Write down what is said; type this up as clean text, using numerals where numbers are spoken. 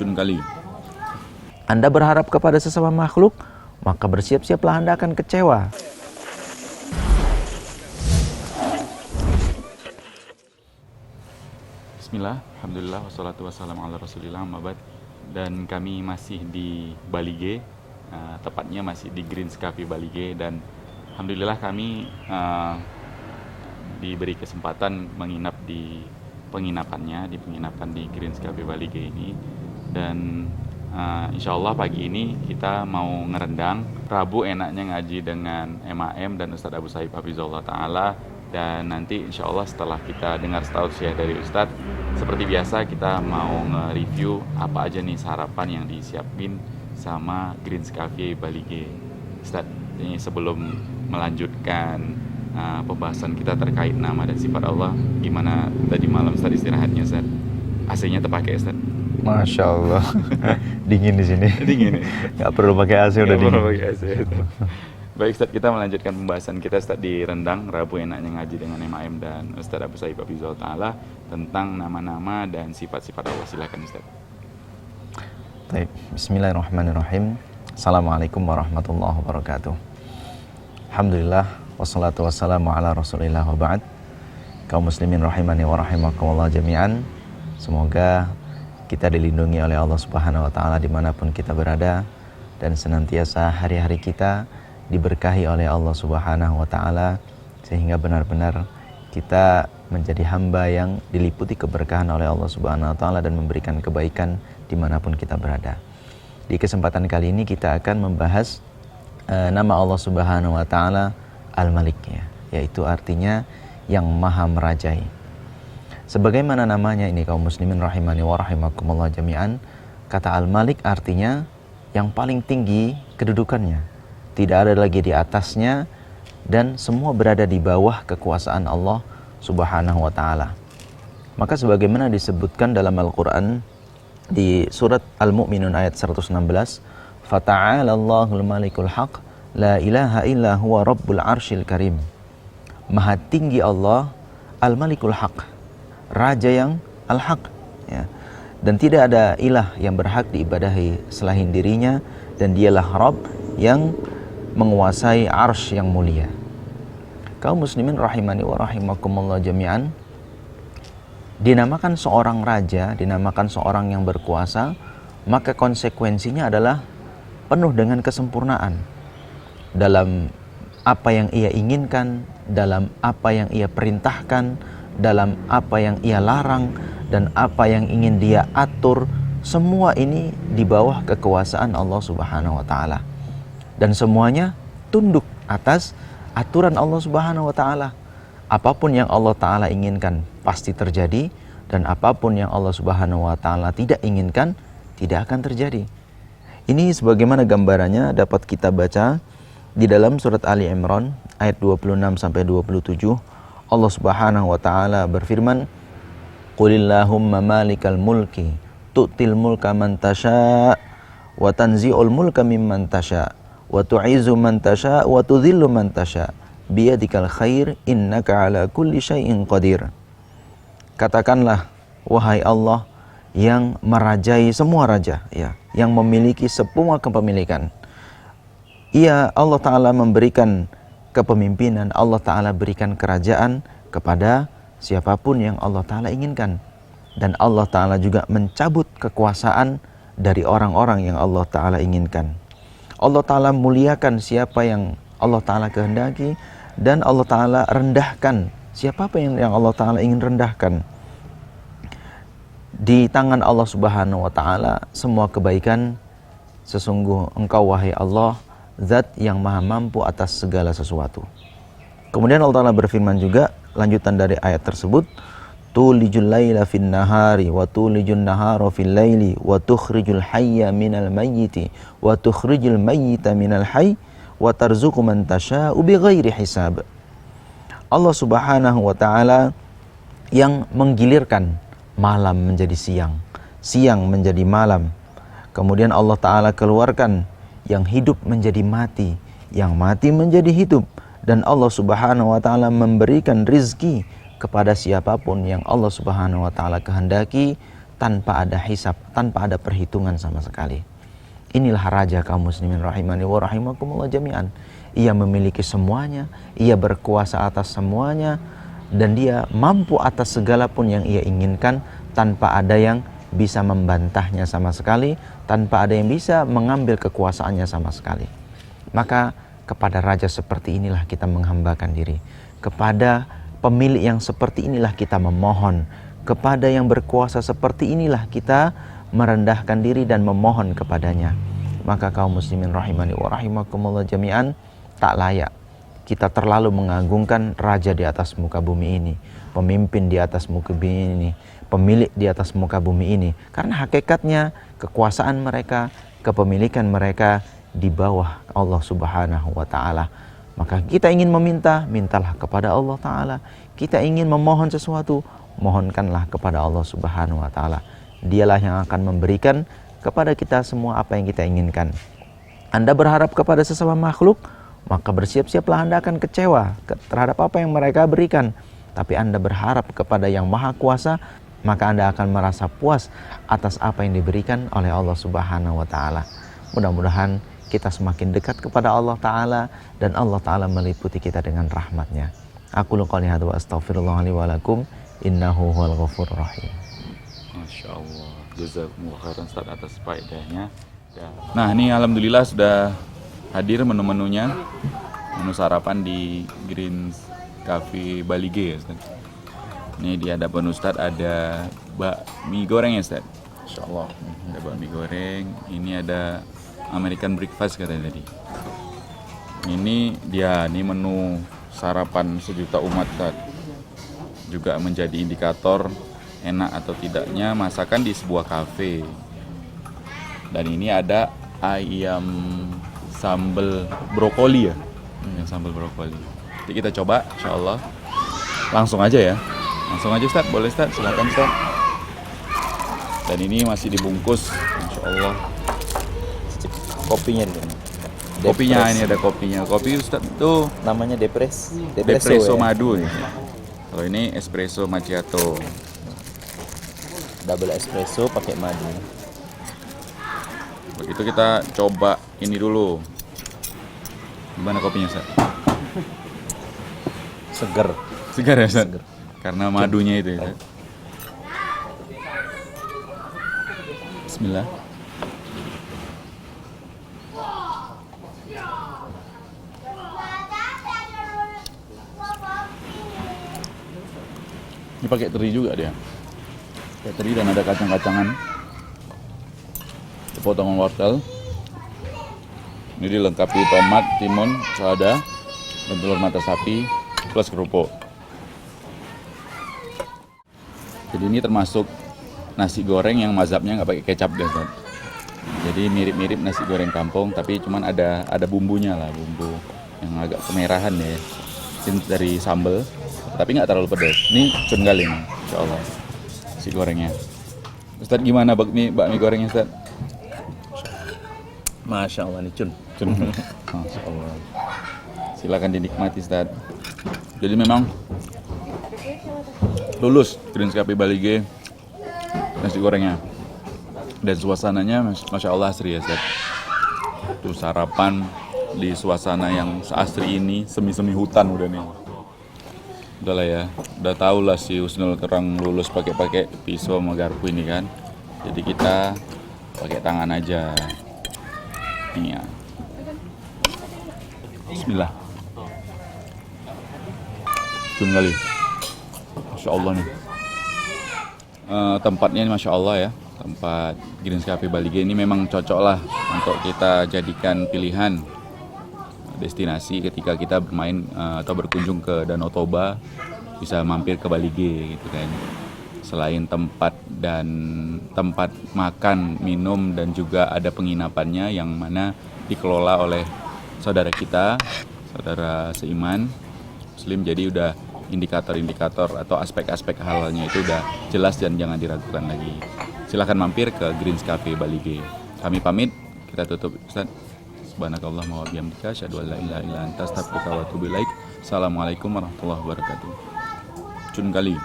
racun kali. Anda berharap kepada sesama makhluk, maka bersiap-siaplah Anda akan kecewa. Bismillah, alhamdulillah, wassalatu wassalamu ala rasulillah, mabad. Dan kami masih di Balige, tepatnya masih di Greens Cafe Balige. Dan alhamdulillah kami diberi kesempatan menginap di penginapan di Greens Cafe Balige ini. Dan insya Allah pagi ini kita mau ngerendang. Rabu enaknya ngaji dengan MAM dan Ustadz Abu Saib Hafizullah Ta'ala. Dan nanti insya Allah setelah kita dengar tausiah dari Ustadz, seperti biasa kita mau nge-review apa aja nih sarapan yang disiapin sama Greens Cafe Balige. Ustadz, ini sebelum melanjutkan pembahasan kita terkait nama dan sifat Allah, gimana tadi malam Ustadz istirahatnya Ustadz? AC-nya terpakai Ustadz? Masya Allah, dingin di sini. Dingin ya? Nggak perlu pakai AC, udah dingin. Perlu pakai AC. Baik Ustadz, kita melanjutkan pembahasan kita Ustadz di Rendang, Rabu enaknya ngaji dengan MAM dan Ustadz Abu Saib Hafizullah Ta'ala tentang nama-nama dan sifat-sifat Allah. Silakan Ustadz. Baik, bismillahirrahmanirrahim. Assalamualaikum warahmatullahi wabarakatuh. Alhamdulillah, wassalatu wassalamu ala rasulillah wa ba'd. Kaum muslimin rahimani wa rahimakumullah jami'an. Semoga kita dilindungi oleh Allah Subhanahu wa Ta'ala dimanapun kita berada, dan senantiasa hari-hari kita diberkahi oleh Allah Subhanahu wa Ta'ala, sehingga benar-benar kita menjadi hamba yang diliputi keberkahan oleh Allah Subhanahu wa Ta'ala dan memberikan kebaikan dimanapun kita berada. Di kesempatan kali ini kita akan membahas nama Allah Subhanahu wa Ta'ala Al-Malik, yaitu artinya yang maha merajai. Sebagaimana namanya ini kaum muslimin rahimani wa rahimakumullah jami'an, kata Al-Malik artinya yang paling tinggi kedudukannya, tidak ada lagi di atasnya, dan semua berada di bawah kekuasaan Allah Subhanahu wa Ta'ala. Maka sebagaimana disebutkan dalam Al-Quran di surat Al-Mu'minun ayat 116, Fata'ala Allahul Malikul Haq, la ilaha illa huwa Rabbul Arshil Karim. Maha tinggi Allah, Al-Malikul Haq, Raja yang Al-Haq, ya. Dan tidak ada ilah yang berhak diibadahi selain dirinya, dan dialah Rabb yang menguasai arsy yang mulia. Kaum muslimin rahimani wa rahimakumullah jami'an, dinamakan seorang raja, dinamakan seorang yang berkuasa, maka konsekuensinya adalah penuh dengan kesempurnaan dalam apa yang ia inginkan, dalam apa yang ia perintahkan, dalam apa yang ia larang, dan apa yang ingin dia atur. Semua ini di bawah kekuasaan Allah Subhanahu wa Ta'ala, dan semuanya tunduk atas aturan Allah Subhanahu wa Ta'ala. Apapun yang Allah Ta'ala inginkan pasti terjadi, dan apapun yang Allah Subhanahu wa Ta'ala tidak inginkan tidak akan terjadi. Ini sebagaimana gambarannya dapat kita baca di dalam surat Ali Imran ayat 26 sampai 27. Allah Subhanahu wa Ta'ala berfirman, Qulillahumma malikal mulki tu'til mulka man tasha' wa tanzi'ul mulka mimman tasha' wa tu'izu man tasha' wa tudhillu man tasha' biyadikal khair innaka ala kulli syai'in qadir. Katakanlah, wahai Allah yang merajai semua raja, ya, yang memiliki semua kepemilikan. Ia, Allah Ta'ala memberikan kepemimpinan, Allah Ta'ala berikan kerajaan kepada siapapun yang Allah Ta'ala inginkan. Dan Allah Ta'ala juga mencabut kekuasaan dari orang-orang yang Allah Ta'ala inginkan. Allah Ta'ala muliakan siapa yang Allah Ta'ala kehendaki, dan Allah Ta'ala rendahkan siapa yang Allah Ta'ala ingin rendahkan. Di tangan Allah Subhanahu wa Ta'ala semua kebaikan. Sesungguh Engkau wahai Allah, Zat yang maha mampu atas segala sesuatu. Kemudian Allah Ta'ala berfirman juga, lanjutan dari ayat tersebut, tulijul laila fin nahari wa tulijun nahara fil laili wa tukhrijul hayya minal mayyiti wa tukhrijul mayyita minal hayy wa tarzuqu man tasha'u bighairi hisab. Allah Subhanahu wa Ta'ala yang menggilirkan malam menjadi siang, siang menjadi malam. Kemudian Allah Ta'ala keluarkan yang hidup menjadi mati, yang mati menjadi hidup. Dan Allah Subhanahu wa Ta'ala memberikan rizki kepada siapapun yang Allah Subhanahu wa Ta'ala kehendaki tanpa ada hisab, tanpa ada perhitungan sama sekali. Inilah raja kaum muslimin rahimani wa rahimakumullah jami'an. Ia memiliki semuanya, ia berkuasa atas semuanya, dan dia mampu atas segala pun yang ia inginkan tanpa ada yang bisa membantahnya sama sekali, tanpa ada yang bisa mengambil kekuasaannya sama sekali. Maka kepada raja seperti inilah kita menghambakan diri. Kepada pemilik yang seperti inilah kita memohon. Kepada yang berkuasa seperti inilah kita merendahkan diri dan memohon kepadanya. Maka kaum muslimin rahimani wa rahimakumullah jami'an, tak layak kita terlalu mengagungkan raja di atas muka bumi ini, pemimpin di atas muka bumi ini, pemilik di atas muka bumi ini. Karena hakikatnya kekuasaan mereka, kepemilikan mereka di bawah Allah Subhanahu wa ta'ala. Maka kita ingin meminta, mintalah kepada Allah Ta'ala. Kita ingin memohon sesuatu, mohonkanlah kepada Allah Subhanahu wa ta'ala. Dialah yang akan memberikan kepada kita semua apa yang kita inginkan. Anda berharap kepada sesama makhluk, maka bersiap-siaplah Anda akan kecewa terhadap apa yang mereka berikan. Tapi Anda berharap kepada yang maha kuasa, maka Anda akan merasa puas atas apa yang diberikan oleh Allah Subhanahu wa ta'ala. Mudah-mudahan kita semakin dekat kepada Allah Ta'ala dan Allah Ta'ala meliputi kita dengan rahmatnya. Aku qouli hadza wa astaghfirullah li wa lakum innahu huwal ghafurur rahim. Masya Allah, jazakumullah khairan Ustaz atas faedahnya. Nah ini alhamdulillah sudah hadir menu-menunya, menu sarapan di Greens Cafe Bali G ya Ustaz. Ini di hadapan Ustaz ada bakmi goreng ya Ustaz. Insya Allah. Ada bakmi goreng, ini ada American breakfast katanya tadi. Ini menu sarapan sejuta umat Ustaz. Juga menjadi indikator enak atau tidaknya masakan di sebuah kafe. Dan ini ada ayam sambal brokoli ya. Ayam sambal brokoli. Jadi kita coba insyaallah. Langsung aja ya. Langsung aja Ustaz, boleh Ustaz? Silakan Ustaz. Dan ini masih dibungkus insyaallah. Kopinya nih. Kopinya ini ada kopinya. Kopi Ustaz tuh Namanya depresso depresso ya? madu nih. Kalau ini espresso macchiato. Double espresso pakai madu. Begitu kita coba ini dulu. Gimana kopinya Ustaz? Seger. Segar ya Ustaz? Segar. Karena madunya itu ya Ustaz. Bismillah. Ini pakai teri juga dia. Pakai teri dan ada kacang-kacangan. Potongan wortel. Ini dilengkapi tomat, timun, selada, dan telur mata sapi plus kerupuk. Jadi ini termasuk nasi goreng yang mazhabnya nggak pakai kecap guys. Jadi mirip-mirip nasi goreng kampung, tapi cuman ada bumbunya lah, bumbu yang agak kemerahan ya. Ini dari sambal, tapi nggak terlalu pedas. Ini cun kali nih, insya Allah. Nasi gorengnya. Ustadz gimana bakmi gorengnya Ustadz? Masya Allah nih cun. Masya Allah. Silakan dinikmati Ustadz. Jadi memang lulus Greens Cafe Bali G nasi gorengnya. Dan suasananya Masya Allah asri ya Ustadz. Tuh sarapan di suasana yang seasri ini, semi-semi hutan udah nih. Udah lah ya, udah tau lah si Husnul Kerang lulus pakai pisau sama garpu ini kan. Jadi kita pakai tangan aja. Ini ya. Bismillah. Cun kali. Masya Allah nih. Tempatnya ini Masya Allah ya. Tempat Greens Cafe Bali G ini memang cocok lah untuk kita jadikan pilihan destinasi ketika kita bermain atau berkunjung ke Danau Toba, bisa mampir ke Bali G gitu kan. Selain tempat makan, minum dan juga ada penginapannya yang mana dikelola oleh saudara kita, saudara seiman Muslim, jadi udah indikator-indikator atau aspek-aspek halalnya itu udah jelas dan jangan diragukan lagi. Silahkan mampir ke Greens Cafe Bali G. Kami pamit, kita tutup Ustaz. Subhanakallah wa bihamdika asyhadu an la ilaha illa anta astaghfiruka wa atubu ilaik. Assalamualaikum warahmatullahi wabarakatuh. Cun kali.